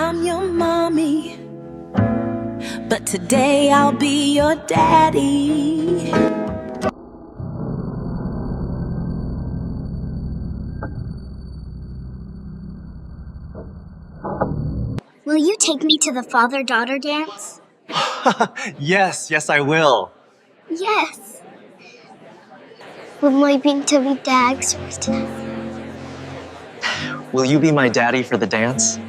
I'm your mommy, but today I'll be your daddy. Will you take me to the father-daughter dance? Yes, I will. Yes. Will my being to be dads? Will you be my daddy for the dance?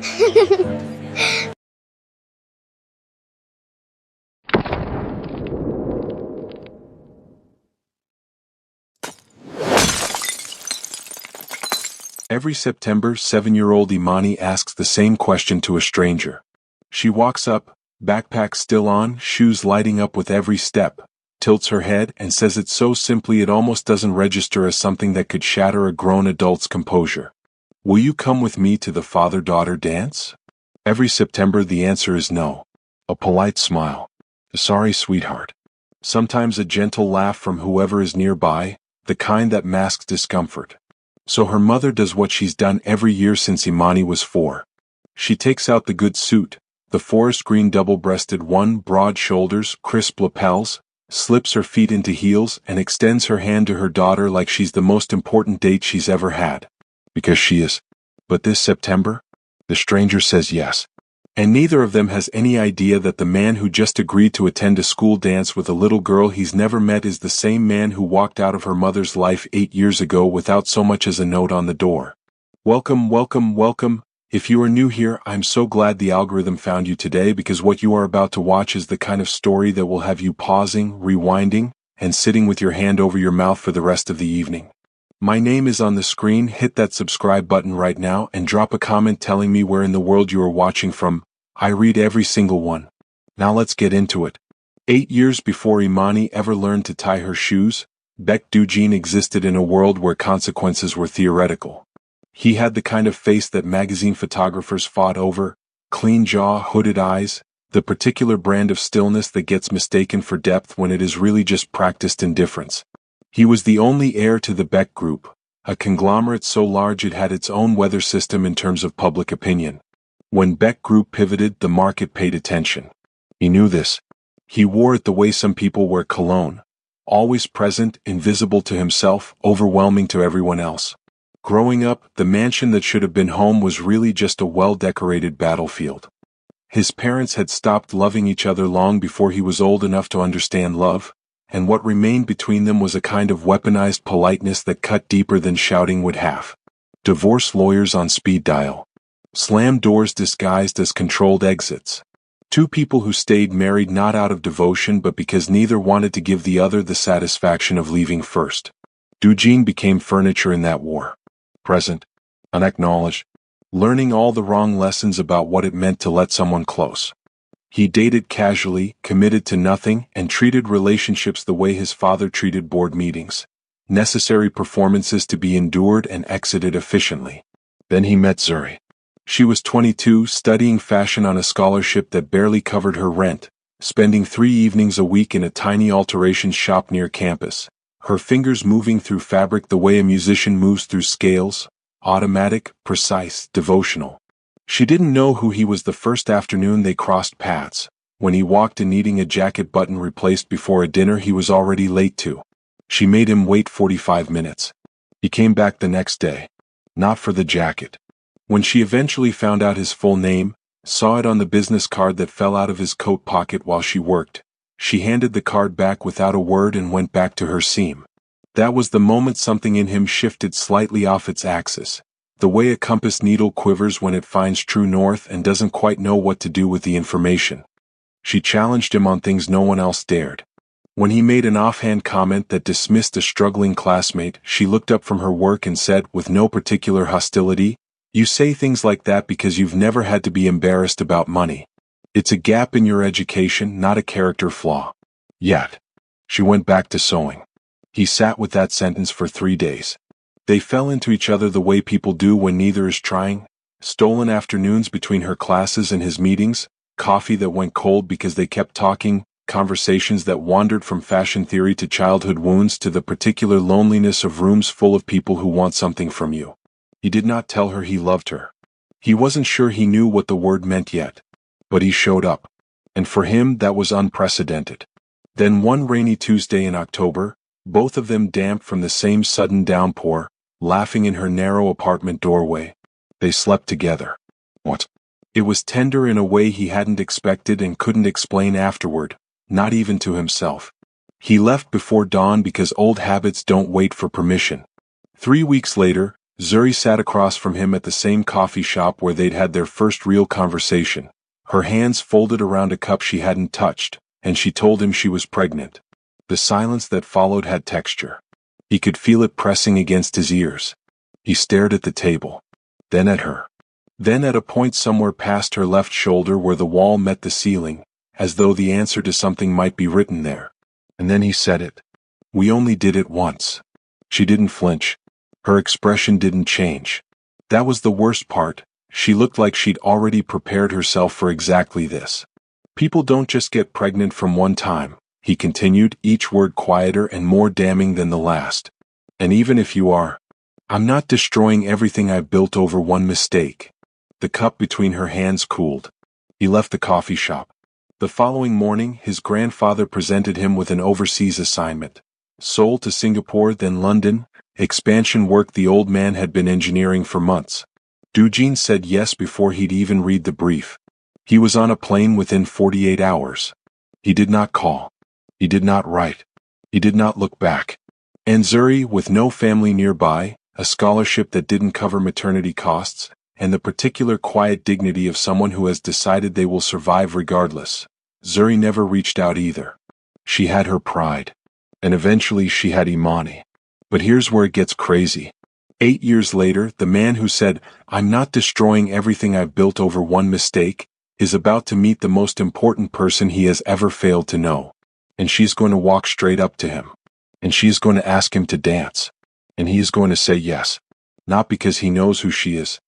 Every September, 7-year-old Imani asks the same question to a stranger. She walks up, backpack still on, shoes lighting up with every step, tilts her head and says it so simply it almost doesn't register as something that could shatter a grown adult's composure. Will you come with me to the father-daughter dance? Every September the answer is no. A polite smile. Sorry, sweetheart. Sometimes a gentle laugh from whoever is nearby, the kind that masks discomfort. So her mother does what she's done every year since Imani was 4. She takes out the good suit, the forest green double-breasted one, broad shoulders, crisp lapels, slips her feet into heels and extends her hand to her daughter like she's the most important date she's ever had. Because she is. But this September, the stranger says yes. And neither of them has any idea that the man who just agreed to attend a school dance with a little girl he's never met is the same man who walked out of her mother's life 8 years ago without so much as a note on the door. Welcome, welcome, welcome. If you are new here, I'm so glad the algorithm found you today because what you are about to watch is the kind of story that will have you pausing, rewinding, and sitting with your hand over your mouth for the rest of the evening. My name is on the screen. Hit that subscribe button right now and drop a comment telling me where in the world you are watching from. I read every single one. Now let's get into it. 8 years before Imani ever learned to tie her shoes, Beck Dugin existed in a world where consequences were theoretical. He had the kind of face that magazine photographers fought over, clean jaw, hooded eyes, the particular brand of stillness that gets mistaken for depth when it is really just practiced indifference. He was the only heir to the Beck Group, a conglomerate so large it had its own weather system in terms of public opinion. When Beck Group pivoted, the market paid attention. He knew this. He wore it the way some people wear cologne. Always present, invisible to himself, overwhelming to everyone else. Growing up, the mansion that should have been home was really just a well-decorated battlefield. His parents had stopped loving each other long before he was old enough to understand love, and what remained between them was a kind of weaponized politeness that cut deeper than shouting would have. Divorce lawyers on speed dial. Slammed doors disguised as controlled exits. Two people who stayed married not out of devotion but because neither wanted to give the other the satisfaction of leaving first. Dugin became furniture in that war. Present, unacknowledged, learning all the wrong lessons about what it meant to let someone close. He dated casually, committed to nothing, and treated relationships the way his father treated board meetings. Necessary performances to be endured and exited efficiently. Then he met Zuri. She was 22, studying fashion on a scholarship that barely covered her rent, spending 3 evenings a week in a tiny alterations shop near campus, her fingers moving through fabric the way a musician moves through scales, automatic, precise, devotional. She didn't know who he was the first afternoon they crossed paths, when he walked in needing a jacket button replaced before a dinner he was already late to. She made him wait 45 minutes. He came back the next day. Not for the jacket. When she eventually found out his full name, saw it on the business card that fell out of his coat pocket while she worked, she handed the card back without a word and went back to her seam. That was the moment something in him shifted slightly off its axis, the way a compass needle quivers when it finds true north and doesn't quite know what to do with the information. She challenged him on things no one else dared. When he made an offhand comment that dismissed a struggling classmate, she looked up from her work and said, with no particular hostility, "You say things like that because you've never had to be embarrassed about money. It's a gap in your education, not a character flaw." Yet. She went back to sewing. He sat with that sentence for 3 days. They fell into each other the way people do when neither is trying. Stolen afternoons between her classes and his meetings, coffee that went cold because they kept talking, conversations that wandered from fashion theory to childhood wounds to the particular loneliness of rooms full of people who want something from you. He did not tell her he loved her. He wasn't sure he knew what the word meant yet. But he showed up. And for him that was unprecedented. Then one rainy Tuesday in October, both of them damp from the same sudden downpour, laughing in her narrow apartment doorway, they slept together. What? It was tender in a way he hadn't expected and couldn't explain afterward, not even to himself. He left before dawn because old habits don't wait for permission. 3 weeks later, Zuri sat across from him at the same coffee shop where they'd had their first real conversation, her hands folded around a cup she hadn't touched, and she told him she was pregnant. The silence that followed had texture. He could feel it pressing against his ears. He stared at the table, then at her. Then at a point somewhere past her left shoulder where the wall met the ceiling, as though the answer to something might be written there. And then he said it. We only did it once. She didn't flinch. Her expression didn't change. That was the worst part. She looked like she'd already prepared herself for exactly this. People don't just get pregnant from one time, he continued, each word quieter and more damning than the last. And even if you are, I'm not destroying everything I've built over one mistake. The cup between her hands cooled. He left the coffee shop. The following morning, his grandfather presented him with an overseas assignment. Seoul to Singapore, then London, expansion work the old man had been engineering for months. Doojin said yes before he'd even read the brief. He was on a plane within 48 hours. He did not call. He did not write. He did not look back. And Zuri, with no family nearby, a scholarship that didn't cover maternity costs, and the particular quiet dignity of someone who has decided they will survive regardless, Zuri never reached out either. She had her pride. And eventually she had Imani. But here's where it gets crazy. 8 years later, the man who said, I'm not destroying everything I've built over one mistake, is about to meet the most important person he has ever failed to know. And she's going to walk straight up to him. And she's going to ask him to dance. And he is going to say yes. Not because he knows who she is,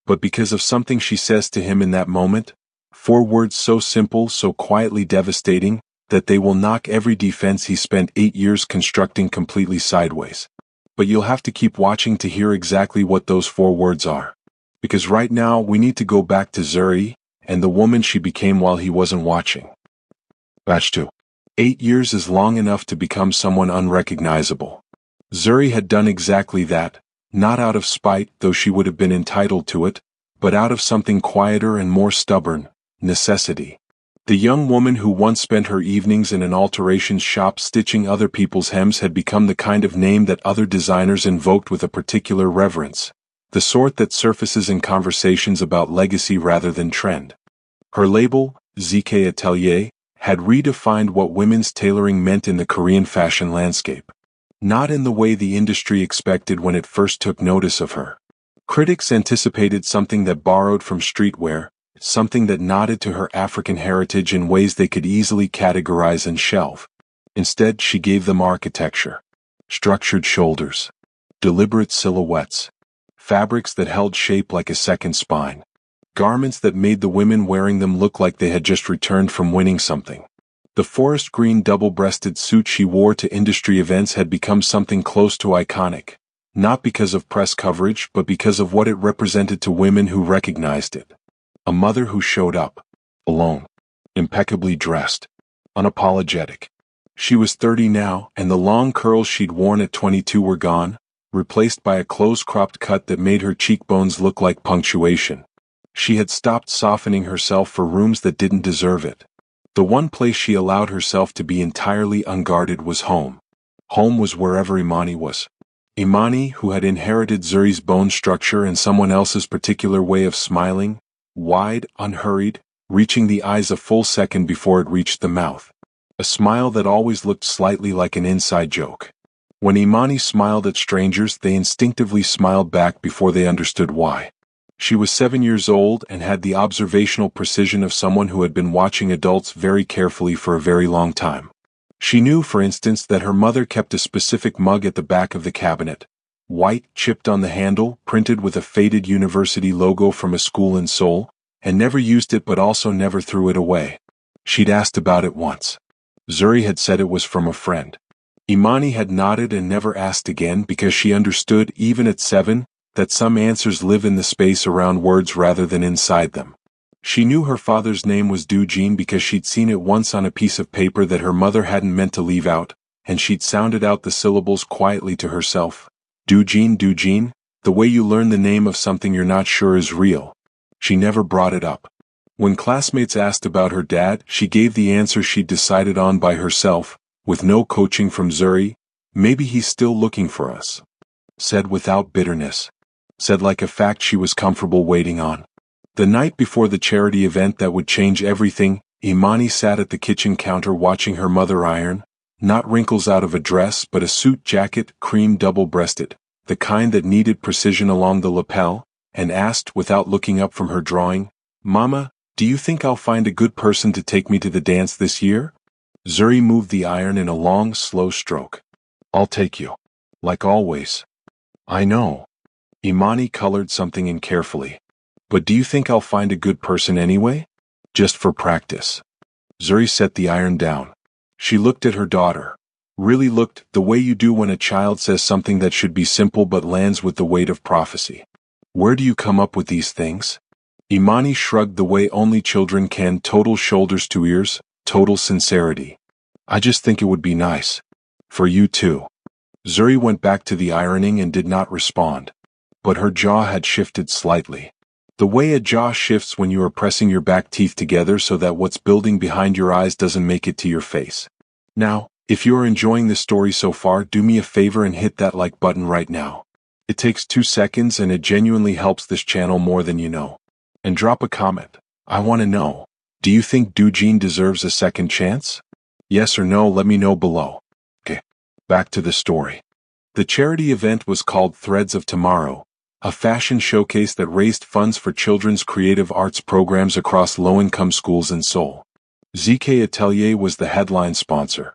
but because of something she says to him in that moment. 4 words so simple, so quietly devastating, that they will knock every defense he spent 8 years constructing completely sideways. But you'll have to keep watching to hear exactly what those 4 words are. Because right now, we need to go back to Zuri, and the woman she became while he wasn't watching. Batch 2. 8 years is long enough to become someone unrecognizable. Zuri had done exactly that, not out of spite, though she would have been entitled to it, but out of something quieter and more stubborn, necessity. The young woman who once spent her evenings in an alterations shop stitching other people's hems had become the kind of name that other designers invoked with a particular reverence, the sort that surfaces in conversations about legacy rather than trend. Her label, ZK Atelier, had redefined what women's tailoring meant in the Korean fashion landscape. Not in the way the industry expected when it first took notice of her. Critics anticipated something that borrowed from streetwear, something that nodded to her African heritage in ways they could easily categorize and shelve. Instead, she gave them architecture, structured shoulders, deliberate silhouettes, fabrics that held shape like a second spine, garments that made the women wearing them look like they had just returned from winning something. The forest green double-breasted suit she wore to industry events had become something close to iconic, not because of press coverage but because of what it represented to women who recognized it. A mother who showed up, alone, impeccably dressed, unapologetic. She was 30 now, and the long curls she'd worn at 22 were gone, replaced by a close-cropped cut that made her cheekbones look like punctuation. She had stopped softening herself for rooms that didn't deserve it. The one place she allowed herself to be entirely unguarded was home. Home was wherever Imani was. Imani, who had inherited Zuri's bone structure and someone else's particular way of smiling, wide, unhurried, reaching the eyes a full second before it reached the mouth. A smile that always looked slightly like an inside joke. When Imani smiled at strangers, they instinctively smiled back before they understood why. She was 7 years old and had the observational precision of someone who had been watching adults very carefully for a very long time. She knew, for instance, that her mother kept a specific mug at the back of the cabinet. White, chipped on the handle, printed with a faded university logo from a school in Seoul, and never used it but also never threw it away. She'd asked about it once. Zuri had said it was from a friend. Imani had nodded and never asked again because she understood, even at 7, that some answers live in the space around words rather than inside them. She knew her father's name was Dujin because she'd seen it once on a piece of paper that her mother hadn't meant to leave out, and she'd sounded out the syllables quietly to herself. Dujin, Dujin, the way you learn the name of something you're not sure is real. She never brought it up. When classmates asked about her dad, she gave the answer she'd decided on by herself, with no coaching from Zuri. Maybe he's still looking for us. Said without bitterness. Said like a fact she was comfortable waiting on. The night before the charity event that would change everything, Imani sat at the kitchen counter watching her mother iron, not wrinkles out of a dress but a suit jacket, cream double-breasted, the kind that needed precision along the lapel, and asked without looking up from her drawing, "Mama, do you think I'll find a good person to take me to the dance this year?" Zuri moved the iron in a long, slow stroke. "I'll take you. Like always." "I know." Imani colored something in carefully. "But do you think I'll find a good person anyway? Just for practice." Zuri set the iron down. She looked at her daughter. Really looked, the way you do when a child says something that should be simple but lands with the weight of prophecy. "Where do you come up with these things?" Imani shrugged the way only children can, total shoulders to ears, total sincerity. "I just think it would be nice. For you too." Zuri went back to the ironing and did not respond. But her jaw had shifted slightly. The way a jaw shifts when you are pressing your back teeth together so that what's building behind your eyes doesn't make it to your face. Now, if you're enjoying this story so far, do me a favor and hit that like button right now. It takes 2 seconds and it genuinely helps this channel more than you know. And drop a comment. I want to know, do you think Dujin deserves a second chance? Yes or no, let me know below. Okay, back to the story. The charity event was called Threads of Tomorrow, a fashion showcase that raised funds for children's creative arts programs across low-income schools in Seoul. ZK Atelier was the headline sponsor.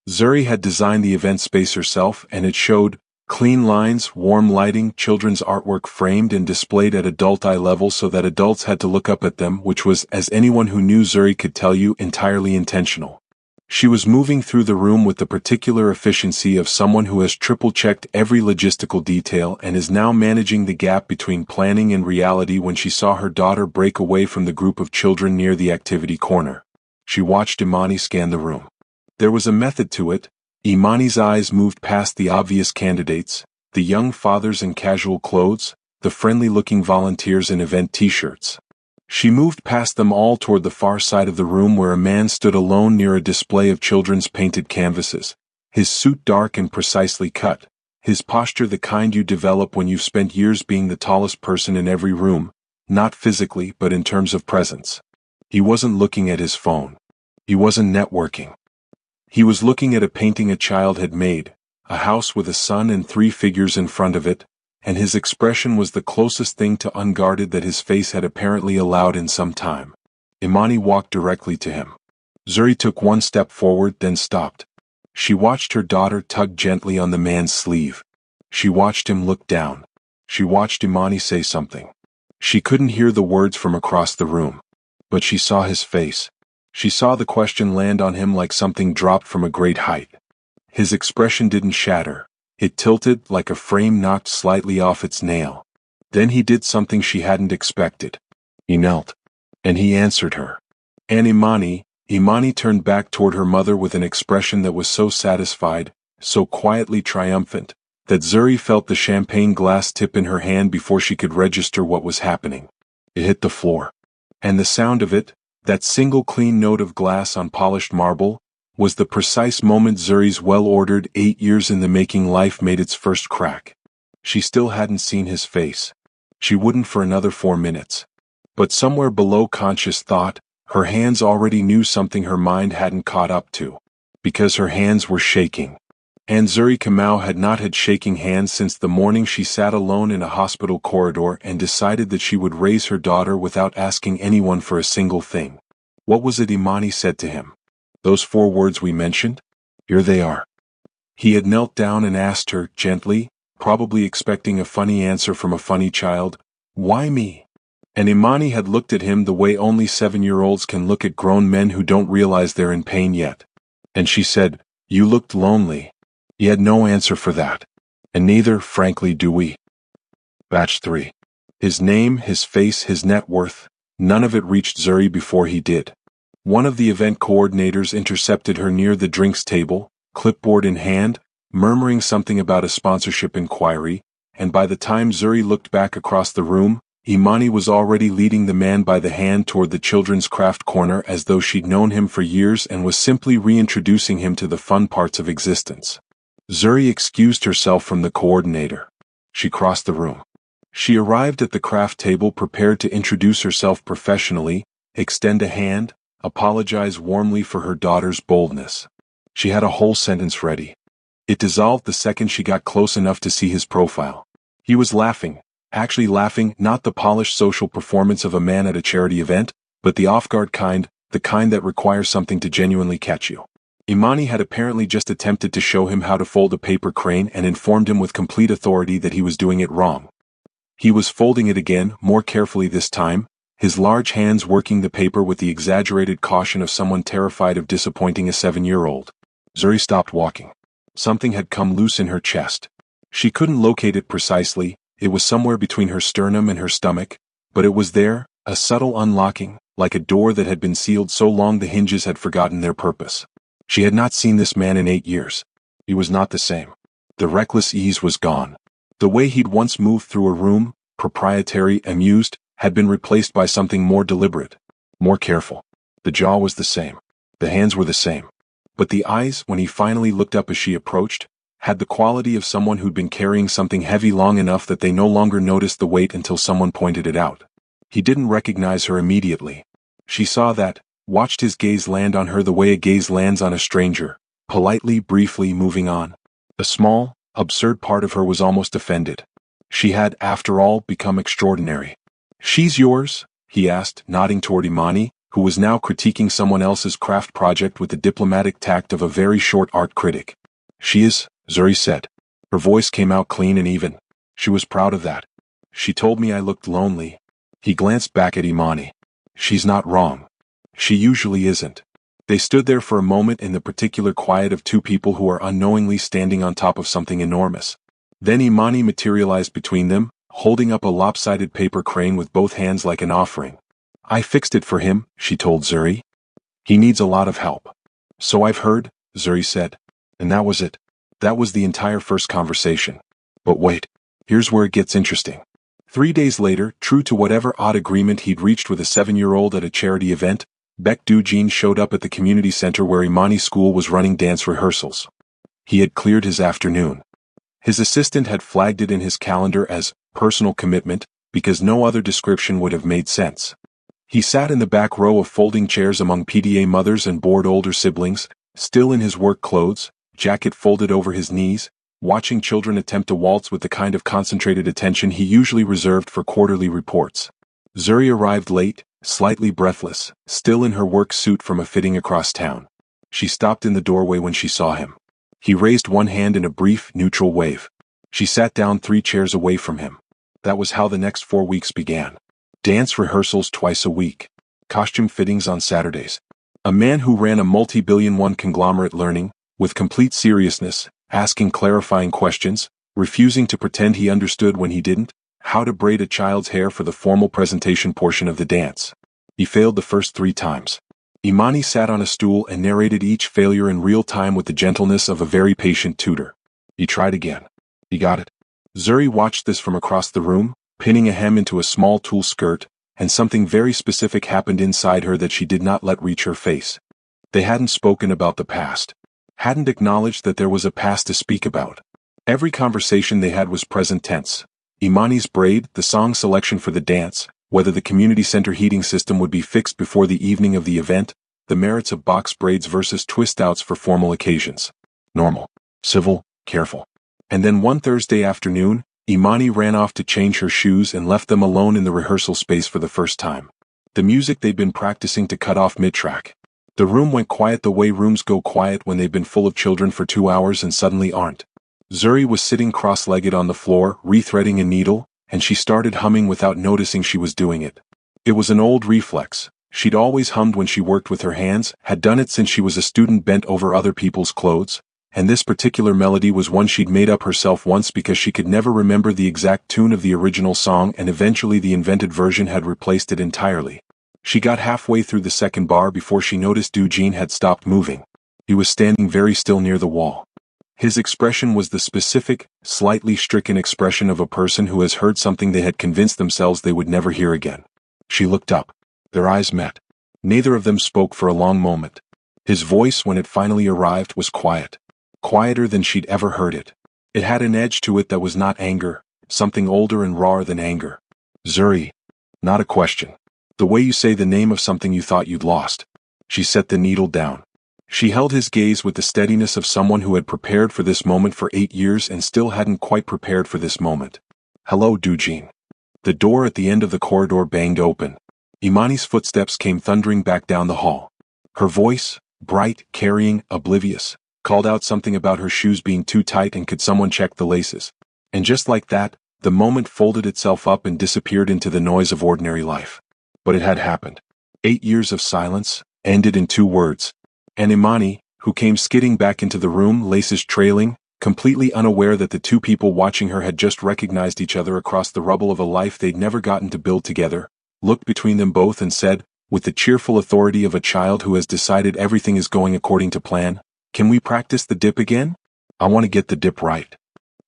Zuri had designed the event space herself, and it showed clean lines, warm lighting, children's artwork framed and displayed at adult eye level so that adults had to look up at them, which was, as anyone who knew Zuri could tell you, entirely intentional. She was moving through the room with the particular efficiency of someone who has triple-checked every logistical detail and is now managing the gap between planning and reality when she saw her daughter break away from the group of children near the activity corner. She watched Imani scan the room. There was a method to it. Imani's eyes moved past the obvious candidates, the young fathers in casual clothes, the friendly-looking volunteers in event t-shirts. She moved past them all toward the far side of the room where a man stood alone near a display of children's painted canvases, his suit dark and precisely cut, his posture the kind you develop when you've spent years being the tallest person in every room, not physically but in terms of presence. He wasn't looking at his phone. He wasn't networking. He was looking at a painting a child had made, a house with a sun and 3 figures in front of it, and his expression was the closest thing to unguarded that his face had apparently allowed in some time. Imani walked directly to him. Zuri took 1 step forward, then stopped. She watched her daughter tug gently on the man's sleeve. She watched him look down. She watched Imani say something. She couldn't hear the words from across the room, but she saw his face. She saw the question land on him like something dropped from a great height. His expression didn't shatter. It tilted like a frame knocked slightly off its nail. Then he did something she hadn't expected. He knelt. And he answered her. And Imani turned back toward her mother with an expression that was so satisfied, so quietly triumphant, that Zuri felt the champagne glass tip in her hand before she could register what was happening. It hit the floor. And the sound of it, that single clean note of glass on polished marble, was the precise moment Zuri's well-ordered 8 years in the making life made its first crack. She still hadn't seen his face. She wouldn't for another 4 minutes. But somewhere below conscious thought, her hands already knew something her mind hadn't caught up to. Because her hands were shaking. And Zuri Kamau had not had shaking hands since the morning she sat alone in a hospital corridor and decided that she would raise her daughter without asking anyone for a single thing. What was it Imani said to him? Those 4 words we mentioned? Here they are. He had knelt down and asked her, gently, probably expecting a funny answer from a funny child, "Why me?" And Imani had looked at him the way only 7-year-olds can look at grown men who don't realize they're in pain yet. And she said, "You looked lonely." He had no answer for that. And neither, frankly, do we. Batch 3. His name, his face, his net worth, none of it reached Zuri before he did. One of the event coordinators intercepted her near the drinks table, clipboard in hand, murmuring something about a sponsorship inquiry, and by the time Zuri looked back across the room, Imani was already leading the man by the hand toward the children's craft corner as though she'd known him for years and was simply reintroducing him to the fun parts of existence. Zuri excused herself from the coordinator. She crossed the room. She arrived at the craft table prepared to introduce herself professionally, extend a hand, apologize warmly for her daughter's boldness. She had a whole sentence ready. It dissolved the second she got close enough to see his profile. He was laughing, actually laughing, not the polished social performance of a man at a charity event, but the off-guard kind, the kind that requires something to genuinely catch you. Imani had apparently just attempted to show him how to fold a paper crane and informed him with complete authority that he was doing it wrong. He was folding it again, more carefully this time, his large hands working the paper with the exaggerated caution of someone terrified of disappointing a 7-year-old. Zuri stopped walking. Something had come loose in her chest. She couldn't locate it precisely, it was somewhere between her sternum and her stomach, but it was there, a subtle unlocking, like a door that had been sealed so long the hinges had forgotten their purpose. She had not seen this man in 8 years. He was not the same. The reckless ease was gone. The way he'd once moved through a room, proprietary, amused, had been replaced by something more deliberate, more careful. The jaw was the same. The hands were the same. But the eyes, when he finally looked up as she approached, had the quality of someone who'd been carrying something heavy long enough that they no longer noticed the weight until someone pointed it out. He didn't recognize her immediately. She saw that, watched his gaze land on her the way a gaze lands on a stranger, politely, briefly moving on. A small, absurd part of her was almost offended. She had, after all, become extraordinary. "She's yours?" he asked, nodding toward Imani, who was now critiquing someone else's craft project with the diplomatic tact of a very short art critic. "She is," Zuri said. Her voice came out clean and even. She was proud of that. "She told me I looked lonely." He glanced back at Imani. "She's not wrong. She usually isn't." They stood there for a moment in the particular quiet of two people who are unknowingly standing on top of something enormous. Then Imani materialized between them, holding up a lopsided paper crane with both hands like an offering. "I fixed it for him," she told Zuri. "He needs a lot of help." "So I've heard," Zuri said. And that was it. That was the entire first conversation. But wait, here's where it gets interesting. 3 days later, true to whatever odd agreement he'd reached with a 7-year-old at a charity event, Baek Doo-jin showed up at the community center where Imani's school was running dance rehearsals. He had cleared his afternoon. His assistant had flagged it in his calendar as personal commitment because no other description would have made sense. He sat in the back row of folding chairs among PDA mothers and bored older siblings, still in his work clothes, jacket folded over his knees, watching children attempt to waltz with the kind of concentrated attention he usually reserved for quarterly reports. Zuri arrived late, slightly breathless, still in her work suit from a fitting across town. She stopped in the doorway when she saw him. He raised one hand in a brief, neutral wave. She sat down 3 chairs away from him. That was how the next 4 weeks began. Dance rehearsals twice a week. Costume fittings on Saturdays. A man who ran a multi-billion-won conglomerate learning, with complete seriousness, asking clarifying questions, refusing to pretend he understood when he didn't, how to braid a child's hair for the formal presentation portion of the dance. He failed the first 3 times. Imani sat on a stool and narrated each failure in real time with the gentleness of a very patient tutor. He tried again. He got it. Zuri watched this from across the room, pinning a hem into a small tulle skirt, and something very specific happened inside her that she did not let reach her face. They hadn't spoken about the past. Hadn't acknowledged that there was a past to speak about. Every conversation they had was present tense. Imani's braid, the song selection for the dance, whether the community center heating system would be fixed before the evening of the event, the merits of box braids versus twist-outs for formal occasions. Normal, civil, careful. And then one Thursday afternoon, Imani ran off to change her shoes and left them alone in the rehearsal space for the first time. The music they'd been practicing to cut off mid-track. The room went quiet the way rooms go quiet when they've been full of children for 2 hours and suddenly aren't. Zuri was sitting cross-legged on the floor, rethreading a needle, and she started humming without noticing she was doing it. It was an old reflex. She'd always hummed when she worked with her hands, had done it since she was a student bent over other people's clothes, and this particular melody was one she'd made up herself once because she could never remember the exact tune of the original song, and eventually the invented version had replaced it entirely. She got halfway through the second bar before she noticed Dujin had stopped moving. He was standing very still near the wall. His expression was the specific, slightly stricken expression of a person who has heard something they had convinced themselves they would never hear again. She looked up. Their eyes met. Neither of them spoke for a long moment. His voice, when it finally arrived, was quiet. Quieter than she'd ever heard it. It had an edge to it that was not anger, something older and rawer than anger. Zuri. Not a question. The way you say the name of something you thought you'd lost. She set the needle down. She held his gaze with the steadiness of someone who had prepared for this moment for 8 years and still hadn't quite prepared for this moment. Hello, Dujin. The door at the end of the corridor banged open. Imani's footsteps came thundering back down the hall. Her voice, bright, carrying, oblivious, called out something about her shoes being too tight and could someone check the laces. And just like that, the moment folded itself up and disappeared into the noise of ordinary life. But it had happened. 8 years of silence, ended in 2 words. And Imani, who came skidding back into the room, laces trailing, completely unaware that the 2 people watching her had just recognized each other across the rubble of a life they'd never gotten to build together, looked between them both and said, with the cheerful authority of a child who has decided everything is going according to plan, "Can we practice the dip again? I want to get the dip right."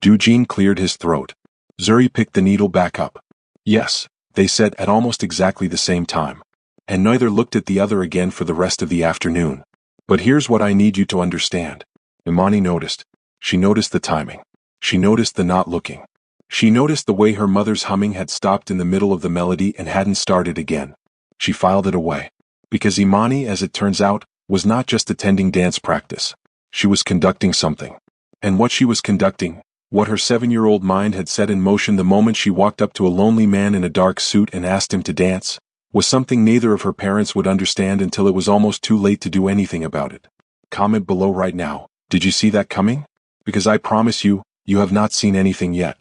Dujin cleared his throat. Zuri picked the needle back up. "Yes," they said at almost exactly the same time. And neither looked at the other again for the rest of the afternoon. "But here's what I need you to understand." Imani noticed. She noticed the timing. She noticed the not looking. She noticed the way her mother's humming had stopped in the middle of the melody and hadn't started again. She filed it away. Because Imani, as it turns out, was not just attending dance practice. She was conducting something. And what she was conducting, what her 7-year-old mind had set in motion the moment she walked up to a lonely man in a dark suit and asked him to dance, was something neither of her parents would understand until it was almost too late to do anything about it. Comment below right now. Did you see that coming? Because I promise you, you have not seen anything yet.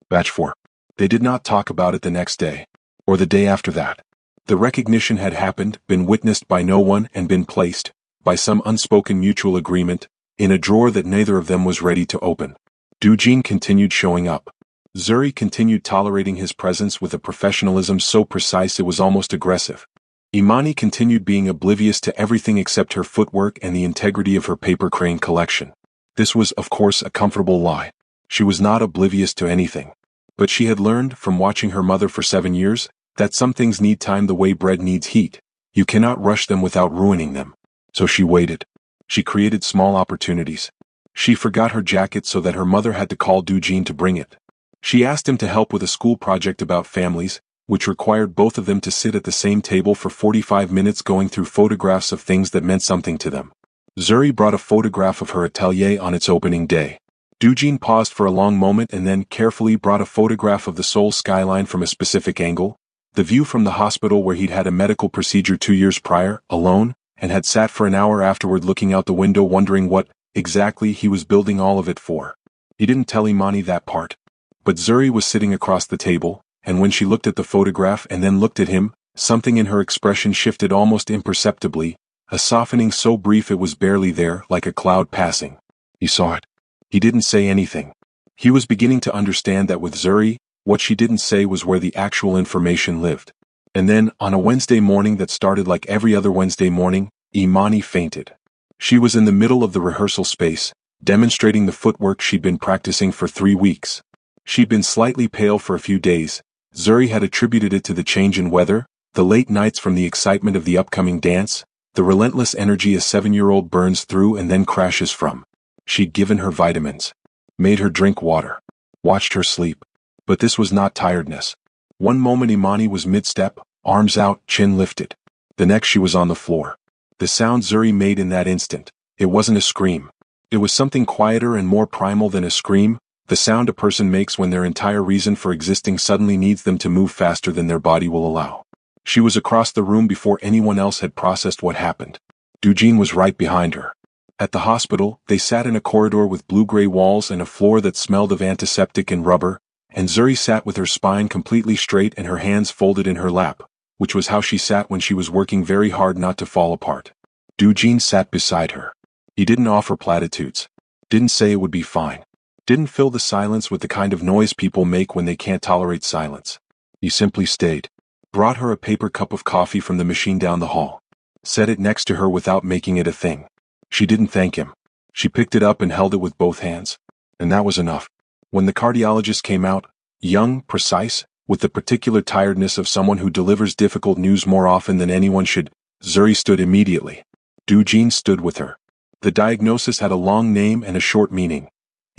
Batch 4. They did not talk about it the next day. Or the day after that. The recognition had happened, been witnessed by no one, and been placed, by some unspoken mutual agreement, in a drawer that neither of them was ready to open. Dujin continued showing up. Zuri continued tolerating his presence with a professionalism so precise it was almost aggressive. Imani continued being oblivious to everything except her footwork and the integrity of her paper crane collection. This was, of course, a comfortable lie. She was not oblivious to anything. But she had learned, from watching her mother for 7 years, that some things need time the way bread needs heat. You cannot rush them without ruining them. So she waited. She created small opportunities. She forgot her jacket so that her mother had to call Dujin to bring it. She asked him to help with a school project about families, which required both of them to sit at the same table for 45 minutes going through photographs of things that meant something to them. Zuri brought a photograph of her atelier on its opening day. Dujin paused for a long moment and then carefully brought a photograph of the Seoul skyline from a specific angle, the view from the hospital where he'd had a medical procedure 2 years prior, alone, and had sat for an hour afterward looking out the window wondering what, exactly, he was building all of it for. He didn't tell Imani that part. But Zuri was sitting across the table, and when she looked at the photograph and then looked at him, something in her expression shifted almost imperceptibly, a softening so brief it was barely there, like a cloud passing. He saw it. He didn't say anything. He was beginning to understand that with Zuri, what she didn't say was where the actual information lived. And then, on a Wednesday morning that started like every other Wednesday morning, Imani fainted. She was in the middle of the rehearsal space, demonstrating the footwork she'd been practicing for 3 weeks. She'd been slightly pale for a few days. Zuri had attributed it to the change in weather, the late nights from the excitement of the upcoming dance, the relentless energy a 7-year-old burns through and then crashes from. She'd given her vitamins, made her drink water, watched her sleep. But this was not tiredness. One moment Imani was mid-step, arms out, chin lifted. The next she was on the floor. The sound Zuri made in that instant, it wasn't a scream. It was something quieter and more primal than a scream, the sound a person makes when their entire reason for existing suddenly needs them to move faster than their body will allow. She was across the room before anyone else had processed what happened. Dujin was right behind her. At the hospital, they sat in a corridor with blue-gray walls and a floor that smelled of antiseptic and rubber, and Zuri sat with her spine completely straight and her hands folded in her lap, which was how she sat when she was working very hard not to fall apart. Dujin sat beside her. He didn't offer platitudes. Didn't say it would be fine. Didn't fill the silence with the kind of noise people make when they can't tolerate silence. He simply stayed. Brought her a paper cup of coffee from the machine down the hall. Set it next to her without making it a thing. She didn't thank him. She picked it up and held it with both hands. And that was enough. When the cardiologist came out, young, precise, with the particular tiredness of someone who delivers difficult news more often than anyone should, Zuri stood immediately. Dujin stood with her. The diagnosis had a long name and a short meaning.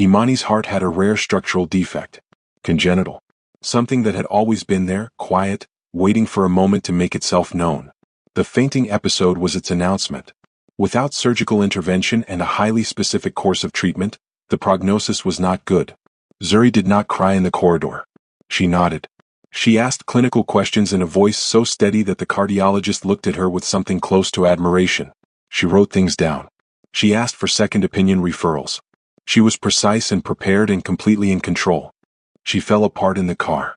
Imani's heart had a rare structural defect. Congenital. Something that had always been there, quiet, waiting for a moment to make itself known. The fainting episode was its announcement. Without surgical intervention and a highly specific course of treatment, the prognosis was not good. Zuri did not cry in the corridor. She nodded. She asked clinical questions in a voice so steady that the cardiologist looked at her with something close to admiration. She wrote things down. She asked for second opinion referrals. She was precise and prepared and completely in control. She fell apart in the car.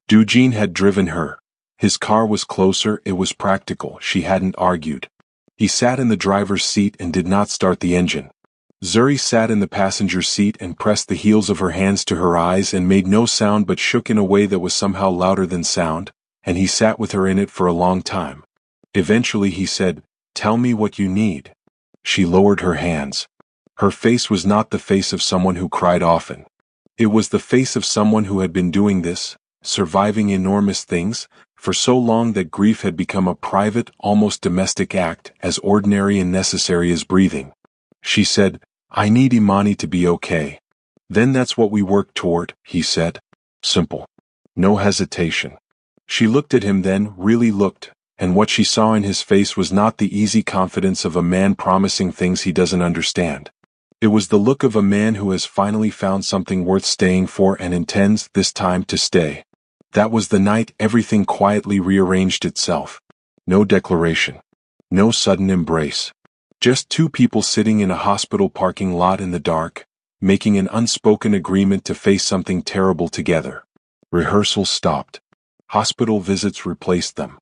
Dujin had driven her. His car was closer, it was practical, she hadn't argued. He sat in the driver's seat and did not start the engine. Zuri sat in the passenger seat and pressed the heels of her hands to her eyes and made no sound but shook in a way that was somehow louder than sound, and he sat with her in it for a long time. Eventually he said, "Tell me what you need." She lowered her hands. Her face was not the face of someone who cried often. It was the face of someone who had been doing this, surviving enormous things, for so long that grief had become a private, almost domestic act, as ordinary and necessary as breathing. She said, "I need Imani to be okay." "Then that's what we work toward," he said. Simple. No hesitation. She looked at him then, really looked, and what she saw in his face was not the easy confidence of a man promising things he doesn't understand. It was the look of a man who has finally found something worth staying for and intends, this time, to stay. That was the night everything quietly rearranged itself. No declaration. No sudden embrace. Just two people sitting in a hospital parking lot in the dark, making an unspoken agreement to face something terrible together. Rehearsals stopped. Hospital visits replaced them.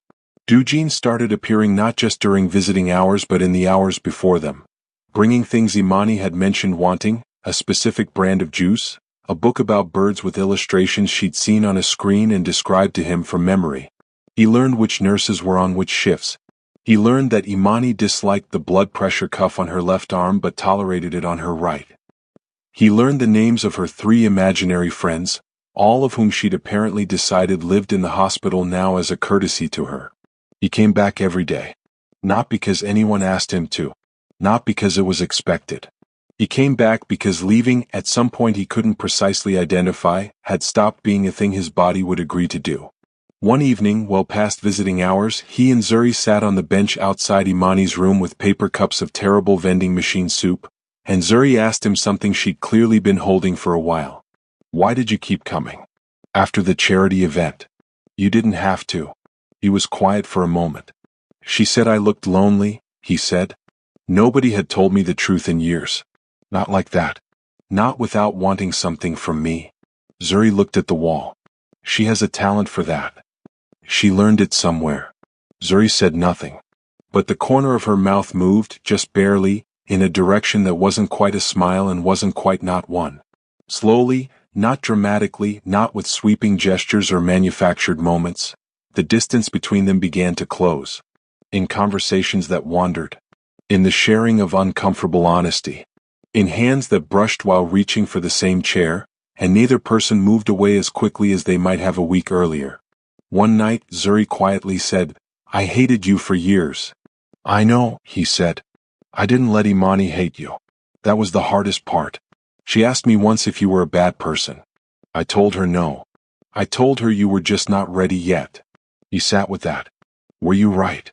Dujin started appearing not just during visiting hours but in the hours before them. Bringing things Imani had mentioned wanting, a specific brand of juice, a book about birds with illustrations she'd seen on a screen and described to him from memory. He learned which nurses were on which shifts. He learned that Imani disliked the blood pressure cuff on her left arm but tolerated it on her right. He learned the names of her 3 imaginary friends, all of whom she'd apparently decided lived in the hospital now as a courtesy to her. He came back every day. Not because anyone asked him to. Not because it was expected. He came back because leaving, at some point he couldn't precisely identify, had stopped being a thing his body would agree to do. One evening, well past visiting hours, he and Zuri sat on the bench outside Imani's room with paper cups of terrible vending machine soup, and Zuri asked him something she'd clearly been holding for a while. "Why did you keep coming? After the charity event?" "You didn't have to." He was quiet for a moment. "She said I looked lonely," he said. "Nobody had told me the truth in years. Not like that. Not without wanting something from me." Zuri looked at the wall. "She has a talent for that. She learned it somewhere." Zuri said nothing. But the corner of her mouth moved, just barely, in a direction that wasn't quite a smile and wasn't quite not one. Slowly, not dramatically, not with sweeping gestures or manufactured moments, the distance between them began to close. In conversations that wandered. In the sharing of uncomfortable honesty. In hands that brushed while reaching for the same chair, and neither person moved away as quickly as they might have a week earlier. One night, Zuri quietly said, "I hated you for years." "I know," he said. "I didn't let Imani hate you. That was the hardest part. She asked me once if you were a bad person. I told her no. I told her you were just not ready yet." He sat with that. "Were you right?"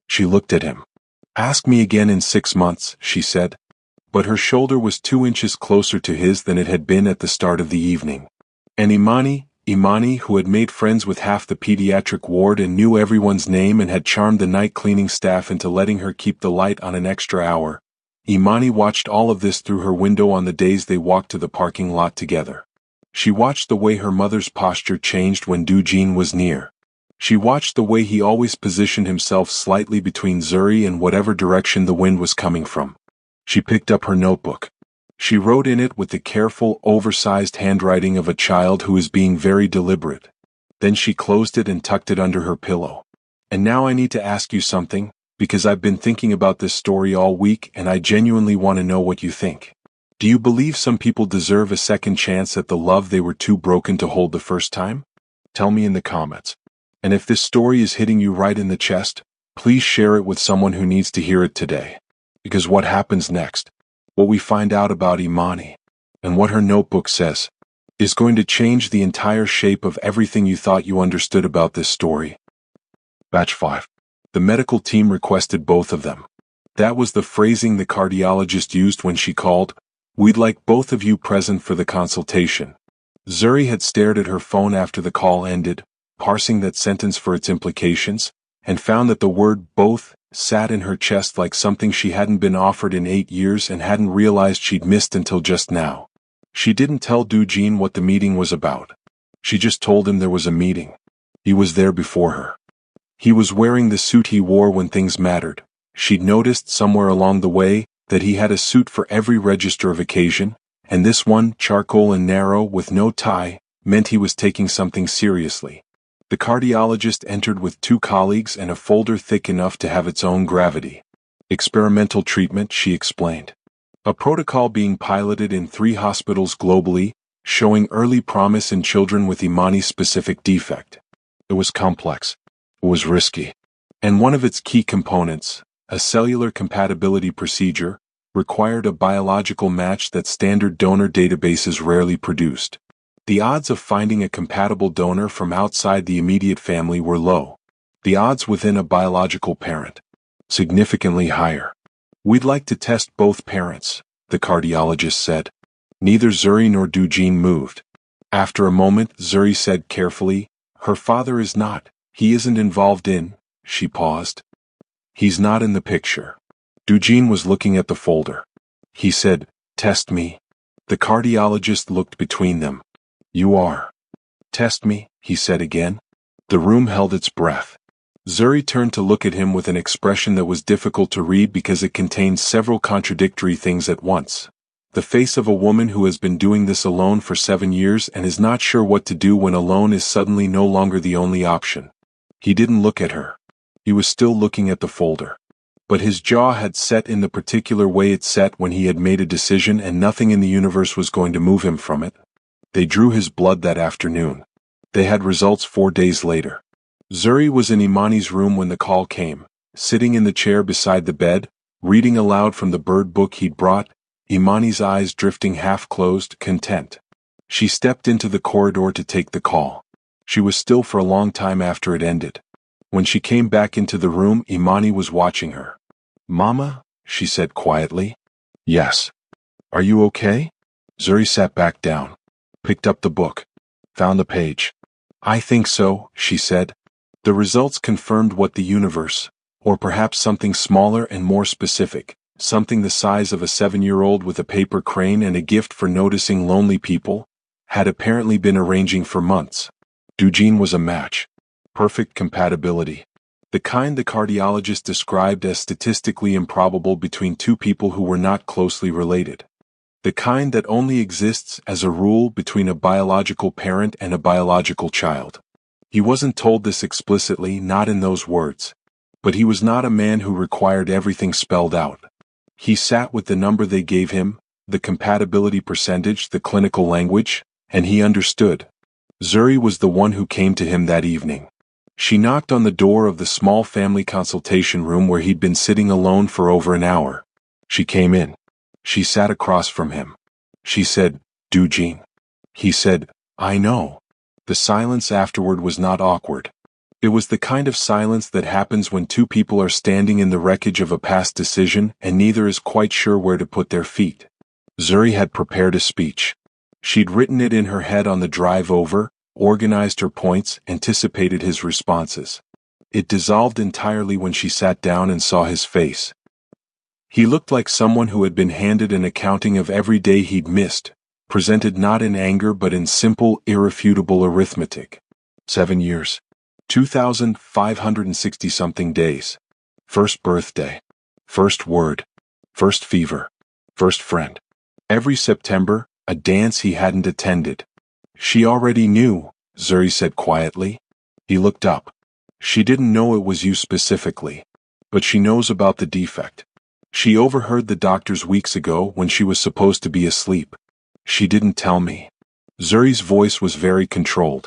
She looked at him. "Ask me again in 6 months," she said. But her shoulder was 2 inches closer to his than it had been at the start of the evening. And Imani, who had made friends with half the pediatric ward and knew everyone's name and had charmed the night cleaning staff into letting her keep the light on an extra hour, Imani watched all of this through her window on the days they walked to the parking lot together. She watched the way her mother's posture changed when Dujin was near. She watched the way he always positioned himself slightly between Zuri and whatever direction the wind was coming from. She picked up her notebook. She wrote in it with the careful, oversized handwriting of a child who is being very deliberate. Then she closed it and tucked it under her pillow. And now I need to ask you something, because I've been thinking about this story all week and I genuinely want to know what you think. Do you believe some people deserve a second chance at the love they were too broken to hold the first time? Tell me in the comments. And if this story is hitting you right in the chest, please share it with someone who needs to hear it today. Because what happens next, what we find out about Imani, and what her notebook says, is going to change the entire shape of everything you thought you understood about this story. Batch 5. The medical team requested both of them. That was the phrasing the cardiologist used when she called, "We'd like both of you present for the consultation." Zuri had stared at her phone after the call ended, parsing that sentence for its implications, and found that the word both sat in her chest like something she hadn't been offered in 8 years and hadn't realized she'd missed until just now. She didn't tell Dujin what the meeting was about. She just told him there was a meeting. He was there before her. He was wearing the suit he wore when things mattered. She'd noticed somewhere along the way that he had a suit for every register of occasion, and this one, charcoal and narrow with no tie, meant he was taking something seriously. The cardiologist entered with 2 colleagues and a folder thick enough to have its own gravity. Experimental treatment, she explained. A protocol being piloted in 3 hospitals globally, showing early promise in children with Imani's specific defect. It was complex. It was risky. And one of its key components, a cellular compatibility procedure, required a biological match that standard donor databases rarely produced. The odds of finding a compatible donor from outside the immediate family were low. The odds within a biological parent, significantly higher. "We'd like to test both parents," the cardiologist said. Neither Zuri nor Dujin moved. After a moment, Zuri said carefully, "Her father is not. He isn't involved in," she paused. "He's not in the picture." Dujin was looking at the folder. He said, "Test me." The cardiologist looked between them. "You are." "Test me," he said again. The room held its breath. Zuri turned to look at him with an expression that was difficult to read because it contained several contradictory things at once. The face of a woman who has been doing this alone for 7 years and is not sure what to do when alone is suddenly no longer the only option. He didn't look at her. He was still looking at the folder. But his jaw had set in the particular way it set when he had made a decision and nothing in the universe was going to move him from it. They drew his blood that afternoon. They had results 4 days later. Zuri was in Imani's room when the call came, sitting in the chair beside the bed, reading aloud from the bird book he'd brought, Imani's eyes drifting half-closed, content. She stepped into the corridor to take the call. She was still for a long time after it ended. When she came back into the room, Imani was watching her. "Mama?" she said quietly. "Yes." "Are you okay?" Zuri sat back down, picked up the book, found a page. "I think so," she said. The results confirmed what the universe, or perhaps something smaller and more specific, something the size of a 7-year-old with a paper crane and a gift for noticing lonely people, had apparently been arranging for months. Dujin was a match. Perfect compatibility. The kind the cardiologist described as statistically improbable between 2 people who were not closely related. The kind that only exists as a rule between a biological parent and a biological child. He wasn't told this explicitly, not in those words. But he was not a man who required everything spelled out. He sat with the number they gave him, the compatibility percentage, the clinical language, and he understood. Zuri was the one who came to him that evening. She knocked on the door of the small family consultation room where he'd been sitting alone for over an hour. She came in. She sat across from him. She said, "Dujin." He said, "I know." The silence afterward was not awkward. It was the kind of silence that happens when 2 people are standing in the wreckage of a past decision and neither is quite sure where to put their feet. Zuri had prepared a speech. She'd written it in her head on the drive over, organized her points, anticipated his responses. It dissolved entirely when she sat down and saw his face. He looked like someone who had been handed an accounting of every day he'd missed, presented not in anger but in simple, irrefutable arithmetic. 7 years. 2,560-something days. First birthday. First word. First fever. First friend. Every September, a dance he hadn't attended. She already knew, Zuri said quietly. He looked up. She didn't know it was you specifically. But she knows about the defect. She overheard the doctors weeks ago when she was supposed to be asleep. She didn't tell me. Zuri's voice was very controlled.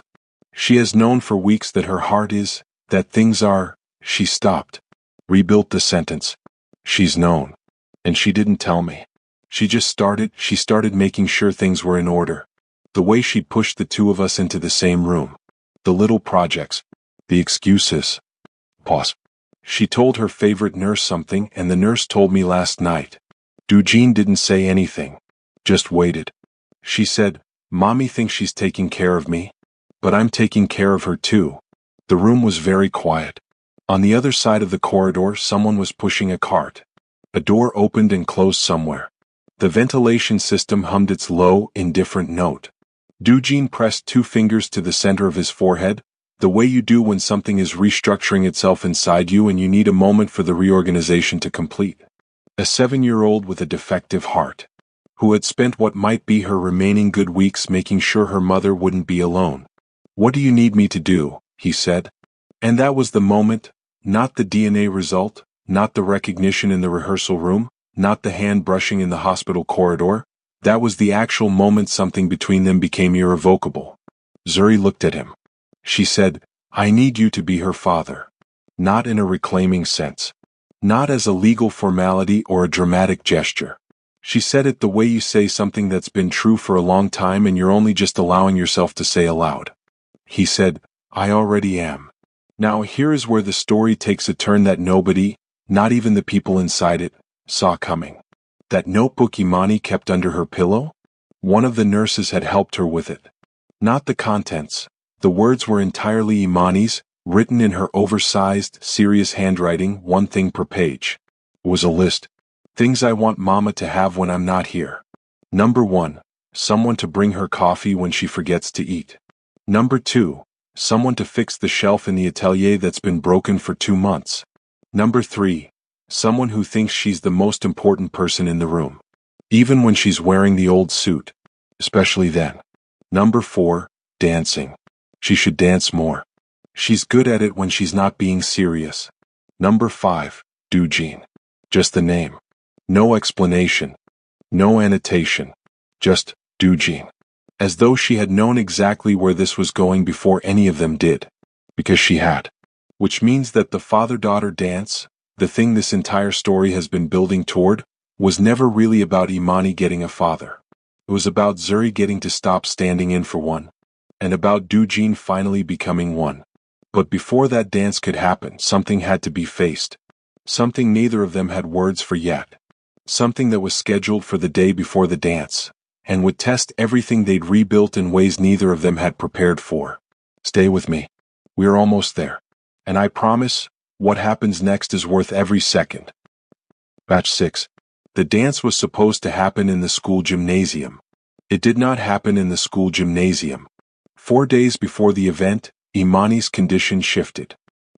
She has known for weeks that her heart is, that things are, she stopped. Rebuilt the sentence. She's known. And she didn't tell me. She started making sure things were in order. The way she pushed the two of us into the same room. The little projects. The excuses. Pause. She told her favorite nurse something and the nurse told me last night. Dujin didn't say anything. Just waited. She said, Mommy thinks she's taking care of me. But I'm taking care of her too. The room was very quiet. On the other side of the corridor someone was pushing a cart. A door opened and closed somewhere. The ventilation system hummed its low, indifferent note. Dujin pressed 2 fingers to the center of his forehead, the way you do when something is restructuring itself inside you and you need a moment for the reorganization to complete. A 7-year-old with a defective heart, who had spent what might be her remaining good weeks making sure her mother wouldn't be alone. What do you need me to do? He said. And that was the moment, not the DNA result, not the recognition in the rehearsal room, not the hand brushing in the hospital corridor. That was the actual moment something between them became irrevocable. Zuri looked at him. She said, I need you to be her father. Not in a reclaiming sense. Not as a legal formality or a dramatic gesture. She said it the way you say something that's been true for a long time and you're only just allowing yourself to say aloud. He said, I already am. Now here is where the story takes a turn that nobody, not even the people inside it, saw coming. That notebook Imani kept under her pillow? One of the nurses had helped her with it. Not the contents. The words were entirely Imani's, written in her oversized, serious handwriting, 1 thing per page. It was a list. Things I want Mama to have when I'm not here. Number 1. Someone to bring her coffee when she forgets to eat. Number 2. Someone to fix the shelf in the atelier that's been broken for 2 months. Number 3. Someone who thinks she's the most important person in the room. Even when she's wearing the old suit. Especially then. Number 4. Dancing. She should dance more. She's good at it when she's not being serious. Number 5. Dujin. Just the name. No explanation. No annotation. Just Dujin. As though she had known exactly where this was going before any of them did. Because she had. Which means that the father-daughter dance, the thing this entire story has been building toward, was never really about Imani getting a father. It was about Zuri getting to stop standing in for one. And about Dujin finally becoming one. But before that dance could happen, something had to be faced. Something neither of them had words for yet. Something that was scheduled for the day before the dance, and would test everything they'd rebuilt in ways neither of them had prepared for. Stay with me. We're almost there. And I promise, what happens next is worth every second. Batch 6. The dance was supposed to happen in the school gymnasium. It did not happen in the school gymnasium. 4 days before the event, Imani's condition shifted.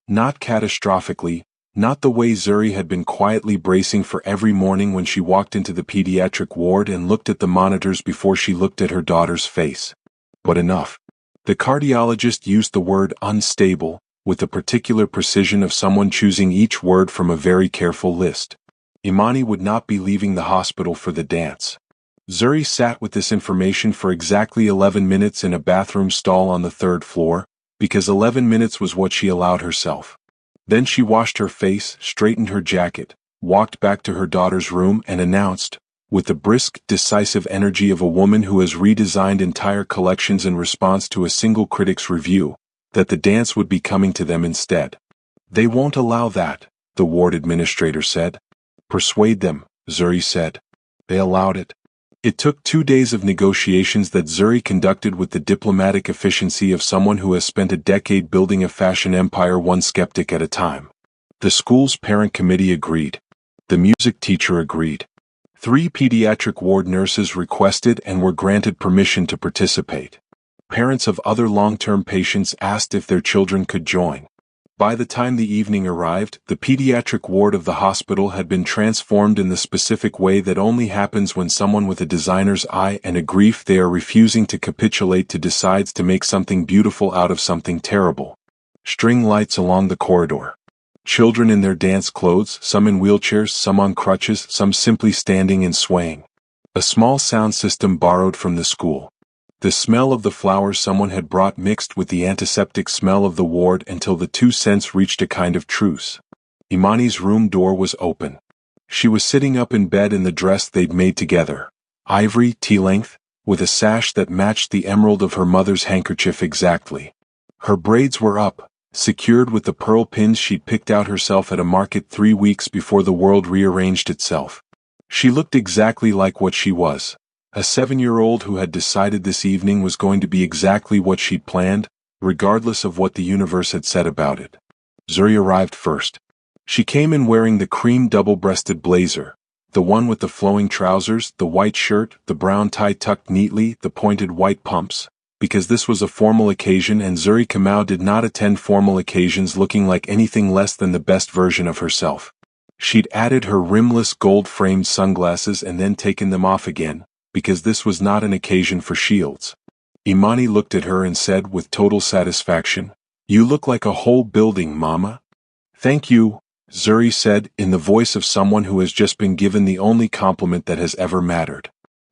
Not catastrophically, not the way Zuri had been quietly bracing for every morning when she walked into the pediatric ward and looked at the monitors before she looked at her daughter's face. But enough. The cardiologist used the word unstable, with the particular precision of someone choosing each word from a very careful list. Imani would not be leaving the hospital for the dance. Zuri sat with this information for exactly 11 minutes in a bathroom stall on the 3rd floor, because 11 minutes was what she allowed herself. Then she washed her face, straightened her jacket, walked back to her daughter's room and announced, with the brisk, decisive energy of a woman who has redesigned entire collections in response to a single critic's review, that the dance would be coming to them instead. They won't allow that, the ward administrator said. Persuade them, Zuri said. They allowed it. It took 2 days of negotiations that Zuri conducted with the diplomatic efficiency of someone who has spent a decade building a fashion empire one skeptic at a time. The school's parent committee agreed. The music teacher agreed. 3 pediatric ward nurses requested and were granted permission to participate. Parents of other long-term patients asked if their children could join. By the time the evening arrived, the pediatric ward of the hospital had been transformed in the specific way that only happens when someone with a designer's eye and a grief they are refusing to capitulate to decides to make something beautiful out of something terrible. String lights along the corridor. Children in their dance clothes, some in wheelchairs, some on crutches, some simply standing and swaying. A small sound system borrowed from the school. The smell of the flowers someone had brought mixed with the antiseptic smell of the ward until the two scents reached a kind of truce. Imani's room door was open. She was sitting up in bed in the dress they'd made together, ivory, tea-length, with a sash that matched the emerald of her mother's handkerchief exactly. Her braids were up, secured with the pearl pins she'd picked out herself at a market 3 weeks before the world rearranged itself. She looked exactly like what she was. A 7-year-old who had decided this evening was going to be exactly what she'd planned, regardless of what the universe had said about it. Zuri arrived first. She came in wearing the cream double-breasted blazer, the one with the flowing trousers, the white shirt, the brown tie tucked neatly, the pointed white pumps, because this was a formal occasion and Zuri Kamau did not attend formal occasions looking like anything less than the best version of herself. She'd added her rimless gold-framed sunglasses and then taken them off again, because this was not an occasion for shields. Imani looked at her and said with total satisfaction, "You look like a whole building, Mama." "Thank you," Zuri said in the voice of someone who has just been given the only compliment that has ever mattered.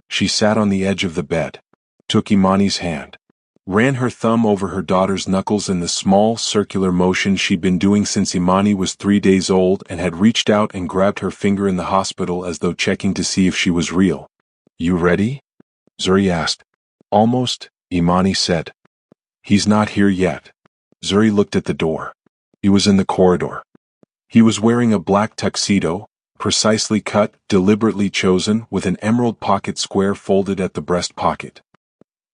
She sat on the edge of the bed, took Imani's hand, ran her thumb over her daughter's knuckles in the small, circular motion she'd been doing since Imani was 3 days old and had reached out and grabbed her finger in the hospital as though checking to see if she was real. "You ready?" Zuri asked. "Almost," Imani said. "He's not here yet." Zuri looked at the door. He was in the corridor. He was wearing a black tuxedo, precisely cut, deliberately chosen, with an emerald pocket square folded at the breast pocket.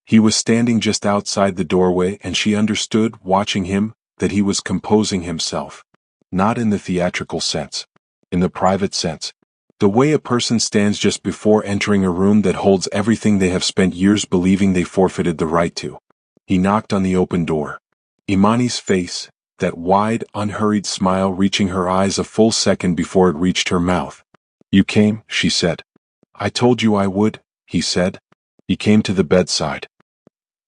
He was standing just outside the doorway and she understood, watching him, that he was composing himself. Not in the theatrical sense. In the private sense. The way a person stands just before entering a room that holds everything they have spent years believing they forfeited the right to. He knocked on the open door. Imani's face, that wide, unhurried smile reaching her eyes a full second before it reached her mouth. "You came," she said. "I told you I would," he said. He came to the bedside.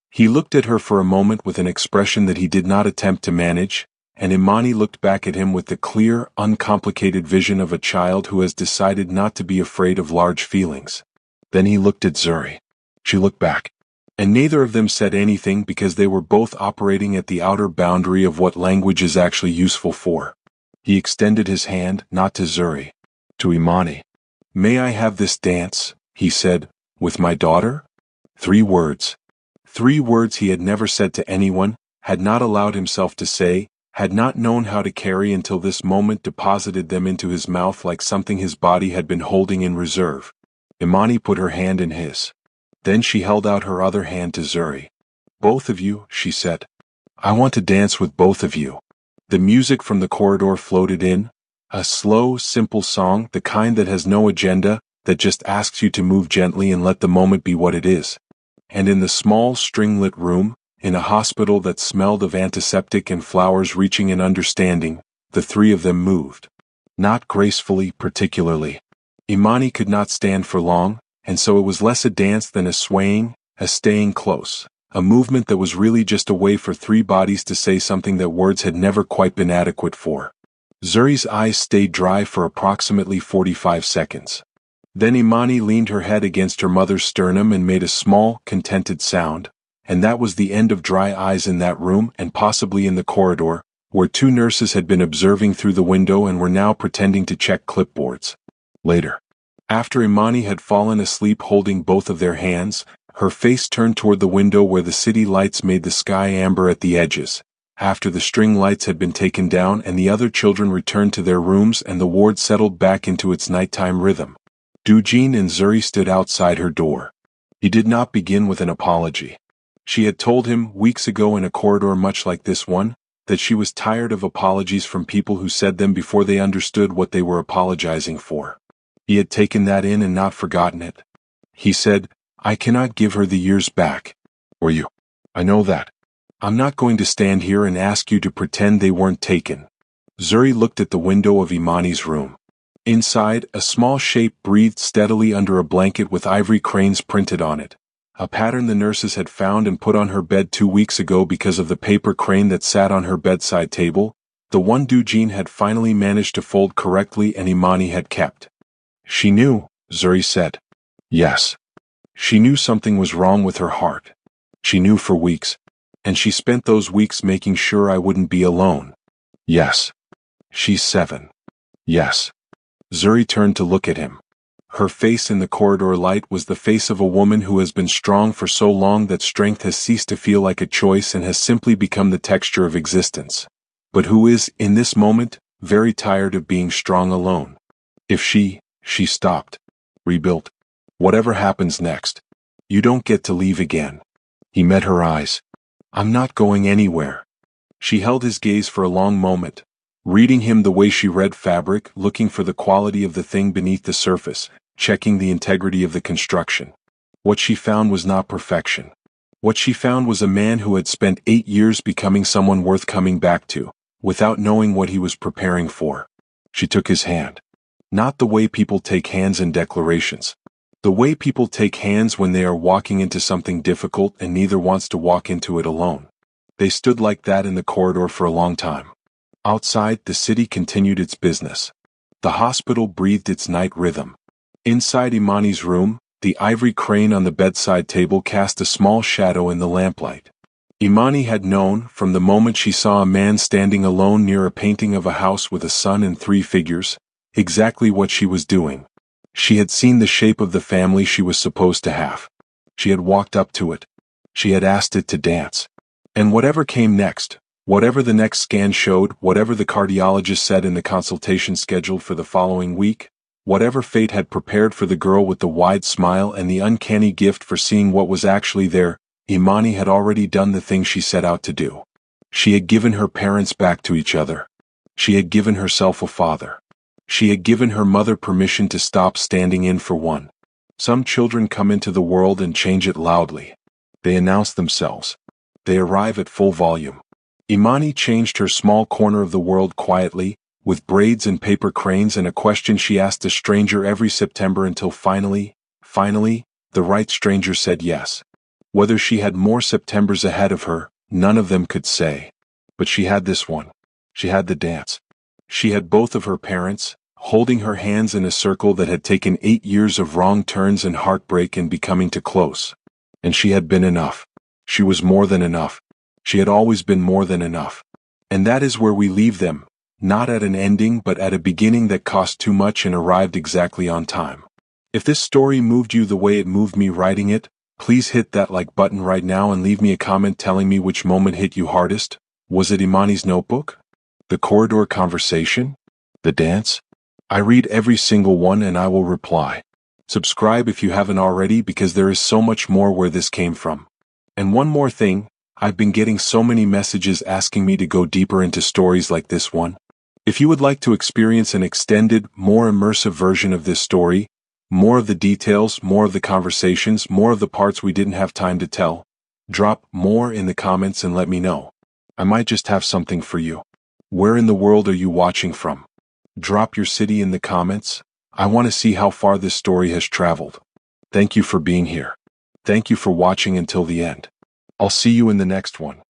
He looked at her for a moment with an expression that he did not attempt to manage, and Imani looked back at him with the clear, uncomplicated vision of a child who has decided not to be afraid of large feelings. Then he looked at Zuri. She looked back. And neither of them said anything because they were both operating at the outer boundary of what language is actually useful for. He extended his hand, not to Zuri, to Imani. "May I have this dance?" he said, "with my daughter?" 3 words. 3 words he had never said to anyone, had not allowed himself to say, had not known how to carry until this moment deposited them into his mouth like something his body had been holding in reserve. Imani put her hand in his. Then she held out her other hand to Zuri. "Both of you," she said. "I want to dance with both of you." The music from the corridor floated in, a slow, simple song, the kind that has no agenda, that just asks you to move gently and let the moment be what it is. And in the small, string-lit room, in a hospital that smelled of antiseptic and flowers reaching an understanding, the 3 of them moved. Not gracefully, particularly. Imani could not stand for long, and so it was less a dance than a swaying, a staying close, a movement that was really just a way for 3 bodies to say something that words had never quite been adequate for. Zuri's eyes stayed dry for approximately 45 seconds. Then Imani leaned her head against her mother's sternum and made a small, contented sound, and that was the end of dry eyes in that room and possibly in the corridor, where 2 nurses had been observing through the window and were now pretending to check clipboards. Later, after Imani had fallen asleep holding both of their hands, her face turned toward the window where the city lights made the sky amber at the edges. After the string lights had been taken down and the other children returned to their rooms and the ward settled back into its nighttime rhythm, Dujin and Zuri stood outside her door. He did not begin with an apology. She had told him, weeks ago in a corridor much like this one, that she was tired of apologies from people who said them before they understood what they were apologizing for. He had taken that in and not forgotten it. He said, "I cannot give her the years back. Or you. I know that. I'm not going to stand here and ask you to pretend they weren't taken. Zuri looked at the window of Imani's room. Inside, a small shape breathed steadily under a blanket with ivory cranes printed on it. A pattern the nurses had found and put on her bed 2 weeks ago because of the paper crane that sat on her bedside table, the one Dujin had finally managed to fold correctly and Imani had kept. She knew, Zuri said. Yes. She knew something was wrong with her heart. She knew for weeks. And she spent those weeks making sure I wouldn't be alone. Yes. She's 7. Yes. Zuri turned to look at him. Her face in the corridor light was the face of a woman who has been strong for so long that strength has ceased to feel like a choice and has simply become the texture of existence. But who is, in this moment, very tired of being strong alone. If she stopped, rebuilt, whatever happens next, you don't get to leave again. He met her eyes. I'm not going anywhere. She held his gaze for a long moment, reading him the way she read fabric, looking for the quality of the thing beneath the surface, checking the integrity of the construction. What she found was not perfection. What she found was a man who had spent 8 years becoming someone worth coming back to, without knowing what he was preparing for. She took his hand. Not the way people take hands in declarations. The way people take hands when they are walking into something difficult and neither wants to walk into it alone. They stood like that in the corridor for a long time. Outside, the city continued its business. The hospital breathed its night rhythm. Inside Imani's room, the ivory crane on the bedside table cast a small shadow in the lamplight. Imani had known, from the moment she saw a man standing alone near a painting of a house with a sun and 3 figures, exactly what she was doing. She had seen the shape of the family she was supposed to have. She had walked up to it. She had asked it to dance. And whatever came next, whatever the next scan showed, whatever the cardiologist said in the consultation scheduled for the following week, whatever fate had prepared for the girl with the wide smile and the uncanny gift for seeing what was actually there, Imani had already done the thing she set out to do. She had given her parents back to each other. She had given herself a father. She had given her mother permission to stop standing in for one. Some children come into the world and change it loudly. They announce themselves. They arrive at full volume. Imani changed her small corner of the world quietly, with braids and paper cranes and a question she asked a stranger every September until finally, the right stranger said yes. Whether she had more Septembers ahead of her, none of them could say. But she had this one. She had the dance. She had both of her parents, holding her hands in a circle that had taken 8 years of wrong turns and heartbreak and becoming too close. And she had been enough. She was more than enough. She had always been more than enough. And that is where we leave them, not at an ending but at a beginning that cost too much and arrived exactly on time. If this story moved you the way it moved me writing it, please hit that like button right now and leave me a comment telling me which moment hit you hardest. Was it Imani's notebook? The corridor conversation? The dance? I read every single one and I will reply. Subscribe if you haven't already because there is so much more where this came from. And one more thing, I've been getting so many messages asking me to go deeper into stories like this one. If you would like to experience an extended, more immersive version of this story, more of the details, more of the conversations, more of the parts we didn't have time to tell, drop more in the comments and let me know. I might just have something for you. Where in the world are you watching from? Drop your city in the comments. I want to see how far this story has traveled. Thank you for being here. Thank you for watching until the end. I'll see you in the next one.